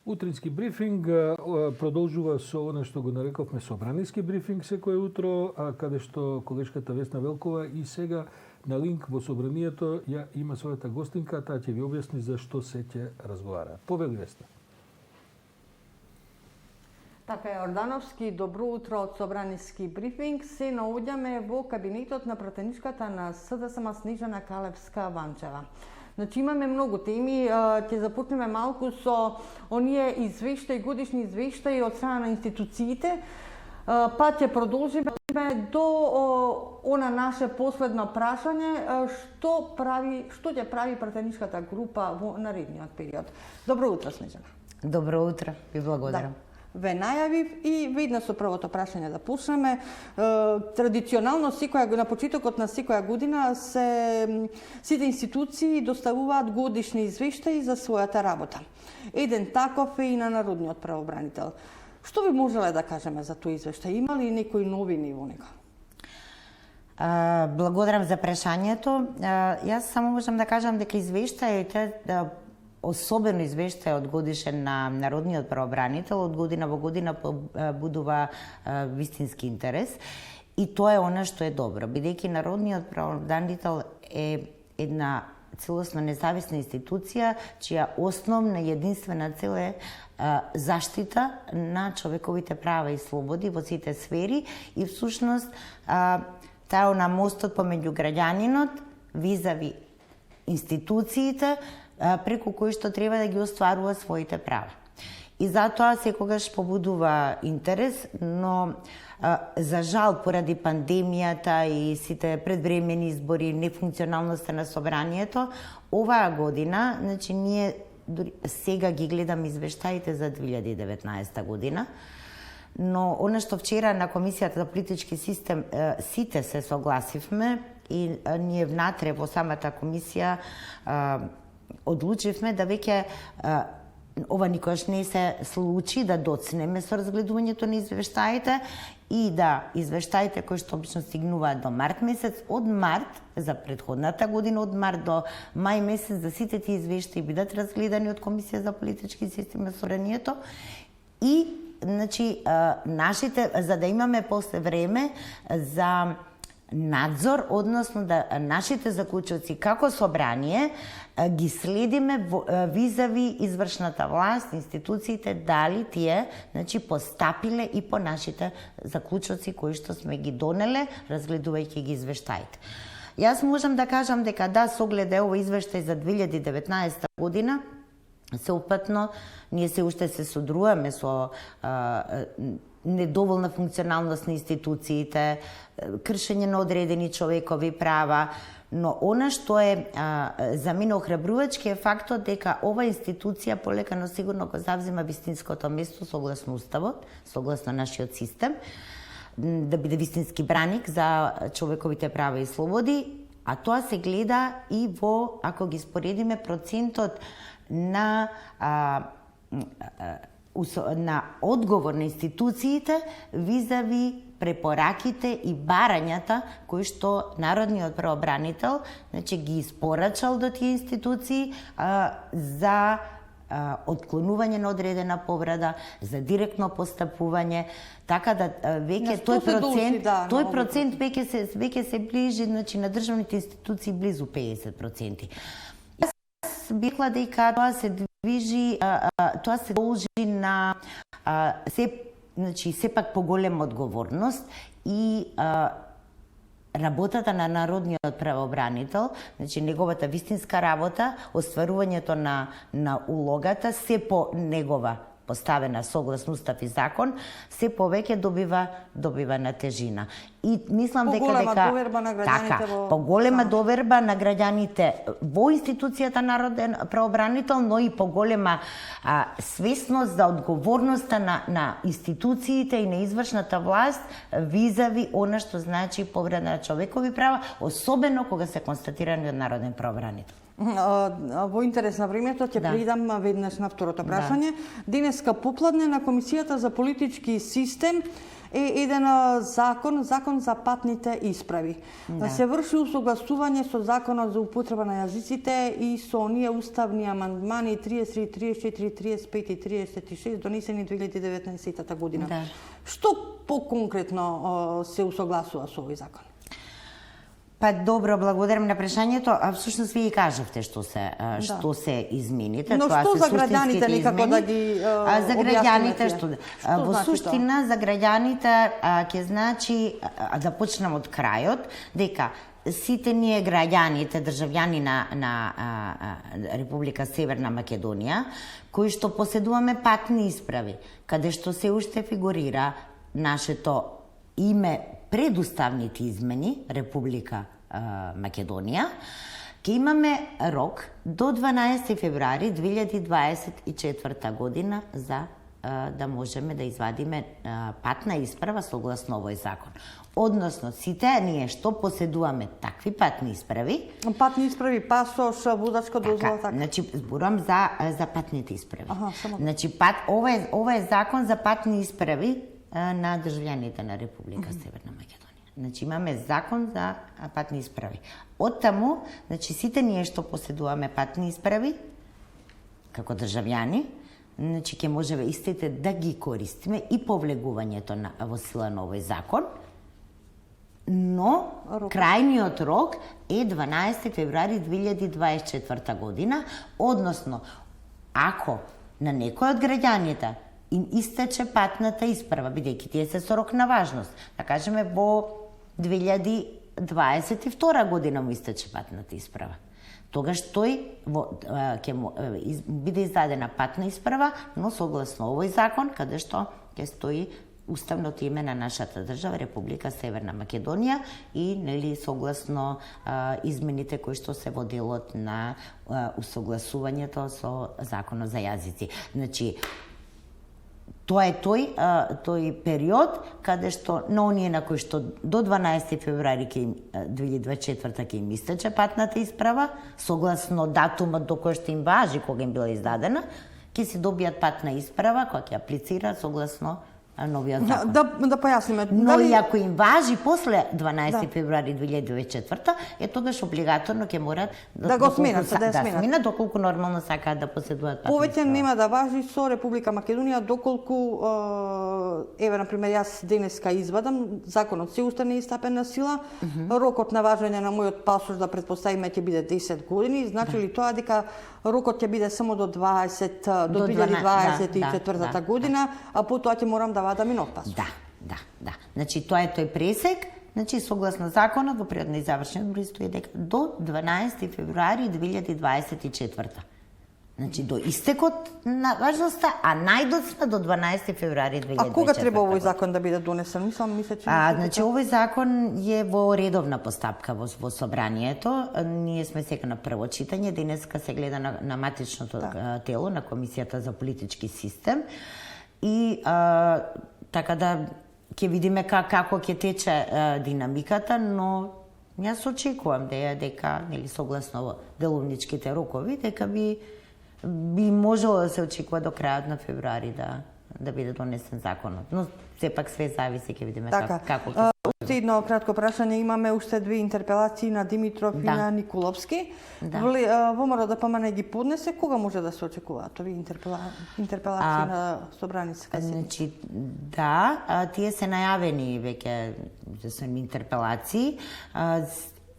Утрински брифинг продолжува со оно што го нарековме собраниски брифинг секое утро, каде што колешката Весна Велкова и сега на линк во собранието ја има својата гостинка, таа ќе ви објасни за што се ќе разговара. Повели, Весна. Така е, Ордановски, добро утро од собраниски брифинг. Се наоѓаме во кабинетот на пратеничката на СДСМ Снежана Калевска-Ванчева. Значи имаме многу теми, ќе започнеме малку со оние извештаи, годишни извештаи од страна на институциите, па ќе продолжиме до она наше последно прашање, што ќе прави пратеничката група во наредниот период. Добро утро, Снежана. Добро утро, ви благодарам. Да. Ве најавив и видно со првото прашање да почнеме. Традиционално на почетокот на секоја година сите институции доставуваат годишни извештаи за својата работа. Еден таков е и на Народниот правобранител. Што би можеле да кажеме за тој извештај? Има ли некои новини во него? Благодарам за прашањето. Јас само можам да кажам дека извештаите, особено извештај од годишен на Народниот правобранител, од година во година будува вистински интерес. И тоа е она што е добро, бидејќи Народниот правобранител е една целосно независна институција, чија основна и единствена цел е заштита на човековите права и слободи во сите сфери и всушност таа е на мостот помеѓу граѓанинот визави институциите, преку кои што треба да ги остварува своите права. И затоа секогаш побудува интерес, но за жал поради пандемијата и сите предвремени избори, нефункционалноста на собранието, оваа година, значи ние сега ги гледам извештаите за 2019 година, но она што вчера на Комисијата за политички систем сите се согласивме и ние внатре во самата комисија одлучивме да веќе ова никош не се случи да доцнеме со разгледувањето на извештаите и да извештаите кои што обично стигнуваат до март месец, од март за претходната година, од март до мај месец, да сите тие извештаи бидат разгледани од Комисија за политички систем на собранието и значи нашите, за да имаме после време за надзор, односно да нашите заклучоци како собрание ги следиме визави извршната власт, институциите, дали тие значи постапиле и по нашите заклучоци кои што сме ги донеле, разгледувајќи ги извештаите. Јас можам да кажам дека да, со оглед овој извештај за 2019 година, сеопатно ние се уште се содруваме со недоволна функционалност на институциите, кршење на одредени човекови права, но она што е за мене охрабрувачки е фактот дека ова институција полека но сигурно го завзема вистинското место согласно Уставот, согласно нашиот систем, да биде вистински браник за човековите права и слободи, а тоа се гледа и во, ако ги споредиме, процентот на одговор на институциите визави препораките и барањата кои што Народниот правобранител значи ги испорачал до тие институции за отклонување на одредена повреда, за директно постапување, така да веќе тој процент веќе се ближи значи на државните институции близу 50%. Јас бикла дека тоа се движи, тоа се должи на значи сепак поголема одговорност и работата на Народниот правобранител, значи неговата вистинска работа, остварувањето на улогата се по негова поставена согласно Устав и закон, се повеќе добива на тежина. И мислам дека поголема доверба на граѓаните во институцијата Народен правобранител, но и поголема свесност за одговорноста на институциите и на извршната власт визави она што значи повреда на човекови права, особено кога се констатирани од Народен правобранител. Во интерес на времето ќе придам веднаш на второто прашање. Денеска попладне на Комисијата за политички систем е еден закон за патните исправи. Да се врши усогласување со законот за употреба на јазиците и со оние уставни амандмани 33, 34, 35 и 36 донесени 2019 година. Да. Што поконкретно се усогласува со овој закон? Па добро, благодарам на прашањето. А всушност вие кажавте што се измените. Но тоа што се за граѓаните суштинските некако да измени. ги За граѓаните што во значи суштина за граѓаните ќе значи да почнем од крајот дека сите ние граѓаните, државјани на Република Северна Македонија, кои што поседуваме патни исправи, каде што се уште фигурира нашето име предуставните измени Република Македонија, ќе имаме рок до 12 февруари 2024 година за да можеме да извадиме патна исправа согласно овој закон. Односно, сите ние што поседуваме такви патни исправи... Патни исправи, пасош, возачка дозвола, така. Значи, зборувам за патните исправи. Само. Значи, ова е закон за патни исправи на државјаните на Република Северна Македонија. Значи, имаме закон за патни исправи. Од таму, значи, сите ние што поседуваме патни исправи, како државјани, значи, ќе можеме истите да ги користиме и повлегувањето во сила на овој закон, но крајниот рок е 12 февруари 2024 година, односно, ако на некој од граѓаните им истече патната исправа, бидејќи тие се со рок на важност, да кажеме во 2022 година му истече патната исправа. Тогаш тој ќе биде издадена патна исправа, но согласно овој закон, каде што ќе стои уставното име на нашата држава, Република Северна Македонија, и нели согласно измените кои што се во делот на усогласувањето со законот за јазици. Значи, тоа е тој период каде што на оние на кои што до 12 февруари 2024 ќе им истече патната исправа, согласно датумот до кој што им важи кога им била издадена, ќе си добијат патна исправа која ќе аплицира согласно новиот закон. Да појасниме. Но и ако им важи после 12 февруари 2024, тогаш облигаторно ќе морат да го сменат, да сменат доколку нормално сакаат да поседуваат патна Повеќе исправа. нема да важи со Република Македонија доколку еве на пример јас денеска извадам, законот се уште не е стапен на сила, рокот на важење на мојот пасош да претпоставиме ќе биде 10 години, значи ли тоа дека рокот ќе биде само до 2024 година, а потоа ќе морам да вадам и нов пасош. Да. Значи тоа е тој пресек, значи согласно законот во природно и завршен број стои дека до 12 февруари 2024. Значи до истекот на важноста, а најдоцна до 12 февруари 2024. А кога треба овој закон да биде донесен? Мисля, че значи овој закон е во редовна постапка во собранието. Ние сме сега на прво читање, денеска се гледа на матичното тело на Комисијата за политички систем и така да ќе видиме како ќе тече динамиката, но јас очекувам дека нели согласно деловничките рокови дека би можело да се очекува до крајот на февруари да биде донесен законот. Но сепак све зависи, ќе видиме како ќе се. Уште едно кратко прашање, имаме уште две интерпелации на Димитров и на Николовски. ВМРО ДПМН ги поднесе, кога може да се очекуваат овие интерпелации на собраницка седница? Значи, тие се најавени веќе за интерпелации.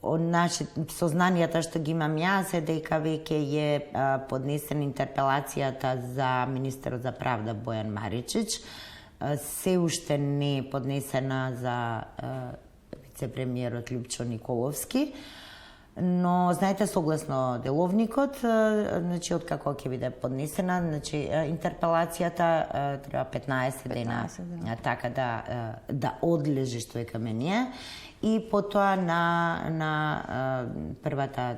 Сознанијата што ги имам јас е дека веќе е поднесена интерпелацијата за министерот за правда Бојан Маричич. Се уште не е поднесена за вице-премиерот Љупчо Николовски, но знаете согласно деловникот, значи откако ќе биде поднесена, значи интерпелацијата треба 15 дена така да одлежи што е каме ние, и потоа на првата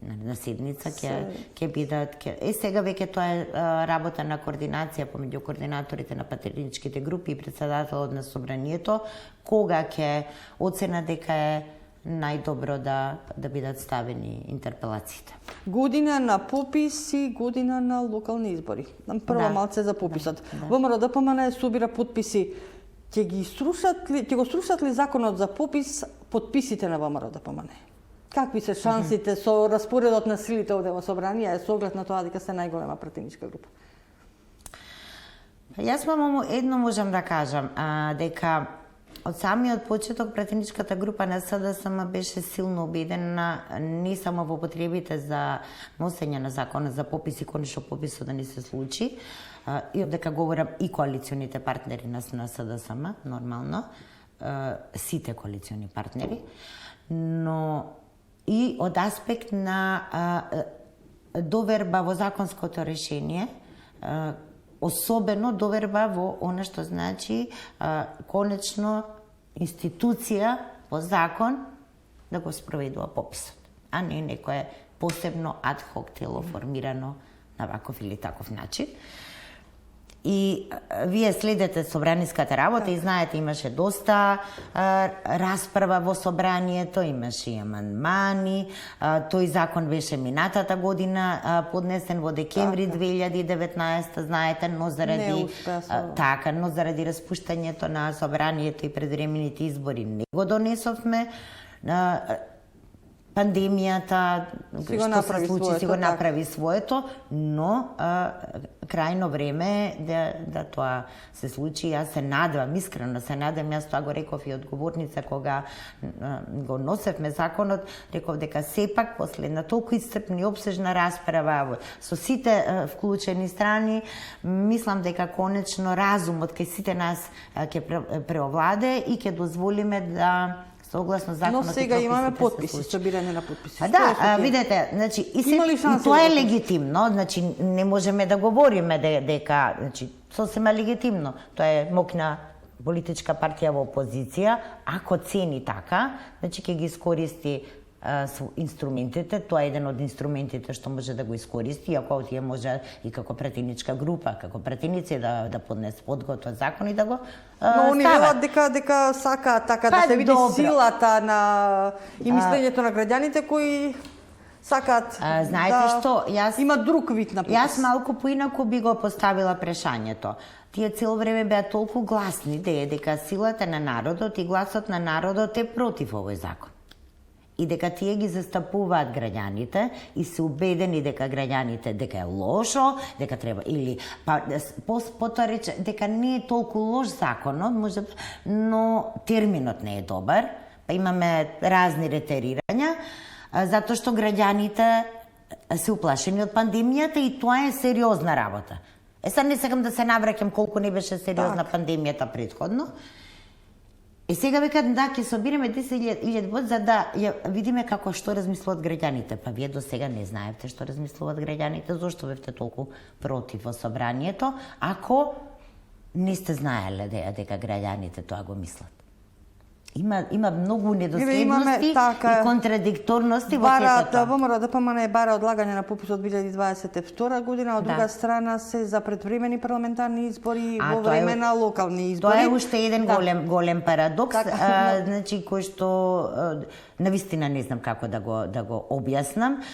на седница ќе бидат сега веќе тоа е работа на координација помеѓу координаторите на патриотичките групи и претседателот на собранието, кога ќе оцена дека е најдобро да бидат ставени интерпелациите. Година на попис и година на локални избори. Прво малце за пописот. ВМРО ДПМН собира подписи ќе го срушат ли законот за попис подписите на ВМРО-ДПМН? Какви се шансите со распоредот на силите овде во собрание, со оглед на тоа дека се најголема пратеничка група? Јас само едно можам да кажам, дека од самиот почеток пратеничката група на СДСМ беше силно убедена не само во потребите за носење на законот за попис и конечно пописот да не се случи, и дека говорам и коалиционите партнери на СДСМ, нормално, сите коалициони партнери, но и од аспект на доверба во законското решение, особено доверба во она што значи конечно институција по закон да го спроведува пописот, а не некое посебно адхок тело формирано на ваков или таков начин. И вие следете собраниската работа и знаете, имаше доста расправа во собранието, имаше и амандмани. Тој закон беше минатата година поднесен во декември 2019, знаете, но заради но заради распуштањето на собранието и предвремените избори не го донесовме. Пандемијата, што се случи, си го направи своето, но крајно време да тоа се случи. Јас се надевам, искрено се надевам, јас тоа го реков и одговорница кога го носевме законот, реков дека сепак после на толку исцрпна и обсежна расправа со сите вклучени страни, мислам дека конечно разумот кај сите нас ќе преовладе и ќе дозволиме да согласно законот. Но сега имаме подписи, собирање на подписи. Да, видете, значи и тоа е легитимно, значи не можеме да говориме дека, значи сосема легитимно. Тоа е моќна политичка партија во опозиција, ако цени така, значи ќе ги искористи инструментите, тоа е еден од инструментите што може да го искористи, ако тие може и како пратеничка група, како пратеници да подготват закон и да го стават. Но они велат дека сакаат така да се види силата на и мислењето на граѓаните кои сакаат знаете што, јас има друг вид на попис. Јас малку поинаку би го поставила прашањето. Тие цело време беа толку гласни дека силата на народот и гласот на народот е против овој закон. И дека тие ги застапуваат граѓаните и се убедени дека граѓаните дека е лошо, дека треба или потоа рече дека не е толку лош законот, може, но терминот не е добар, па имаме разни ретерирања, затоа што граѓаните се уплашени од пандемијата и тоа е сериозна работа. Сега не сакам да се навраќам колку не беше сериозна пандемијата претходно. И сега века да ќе собираме 10.000 воти за да ја видиме како што размислуваат граѓаните. Па вие до сега не знаевте што размислуваат граѓаните, зошто бевте толку против во собранието, ако не сте знаеле дека граѓаните тоа го мислат. Има многу недоследности и контрадикторности во сето тоа. ВМРО-ДПМН бара одлагање на пописот 2022 година, од друга страна се за предвремени парламентарни избори во време на локални избори. Тоа е уште еден голем парадокс, значи кој што навистина не знам како да го објаснам.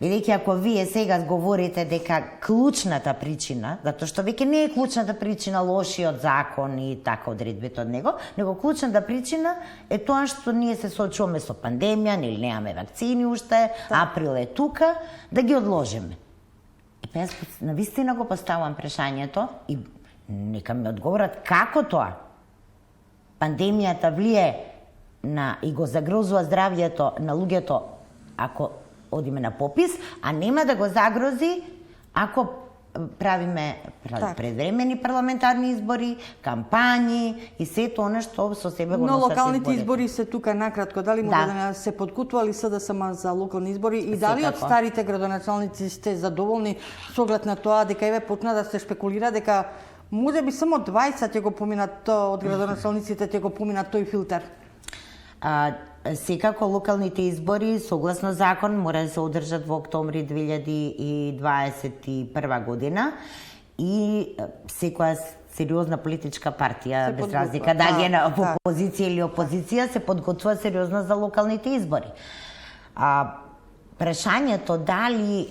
Бидејќи ако вие сега говорите дека клучната причина, затоа што веќе не е клучната причина лошиот закон и така одредбите од него, него клучната причина е тоа што ние се соочуваме со пандемија, или немаме вакцини уште, април е тука, да ги одложиме. Јас навистина го поставам прашањето и нека ми одговорат како тоа пандемијата влие и го загрозува здравјето на луѓето ако одиме на попис, а нема да го загрози ако правиме предвремени парламентарни избори, кампањи и сето она што со себе го носат. Но локалните избори се тука накратко, дали може да се подкутували СДСМ за локални избори и дали од старите градоначалници сте задоволни со оглед на тоа дека еве почна да се шпекулира дека можеби само 20 ќе го поминат од градоначалниците ќе го поминат тој филтер? Секако локалните избори согласно закон мора да се одржат во октомври 2021 година и секоја сериозна политичка партија, без разлика дали е во позиција или опозиција, се подготвува сериозно за локалните избори. Прашањето дали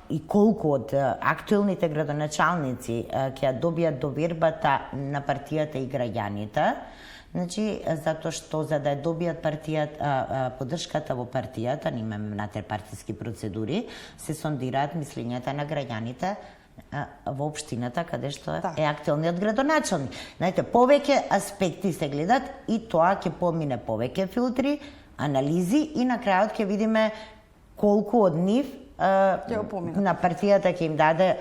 и колку од актуелните градоначалници ќе добијат довербата на партијата и граѓаните, значи, затоа што за да добијат поддршката во партијата, имаме внатре-партиски процедури, се сондираат мислењата на граѓаните во општината каде што е актуелниот градоначалник. Знаете, повеќе аспекти се гледат и тоа ќе помине повеќе филтри, анализи и на крајот ќе видиме колку од нив на партијата ќе им даде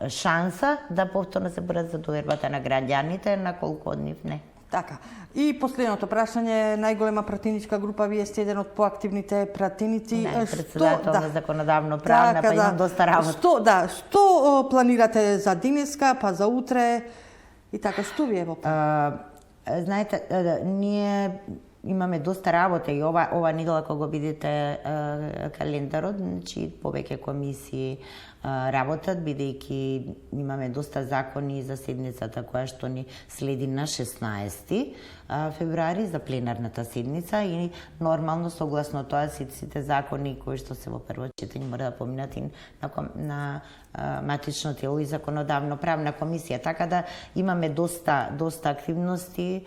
шанса да повторно се борат за довербата на граѓаните, на колку од нив не. Така. И последното прашање, најголема пратеничка група, вие сте еден од поактивните пратеници. Председател на законодавно правна, па имам доста работа. Што планирате за денеска, па за утре и така, што ви е во план? Знаете, ние имаме доста работа и ова недела кога го видите календарот, значи повеќе комисии работат, бидејќи имаме доста закони за седницата која што ни следи на 16 февруари за пленарната седница и нормално согласно тоа сите закони кои што се во прво читање мора да поминат и на матично тело и законодавно правна комисија, така да имаме доста активности.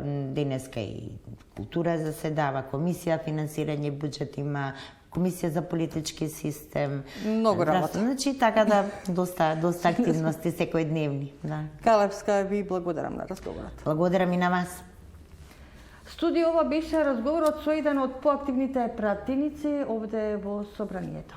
Денеска и култура заседава, комисија финансирање буџет има, комисија за политички систем. Многу работа. Значи, така да доста активности секојдневни. Да. Калевска, ви благодарам на разговорот. Благодарам и на вас. Студио, ова беше разговорот со еден од поактивните пратеници овде во собранието.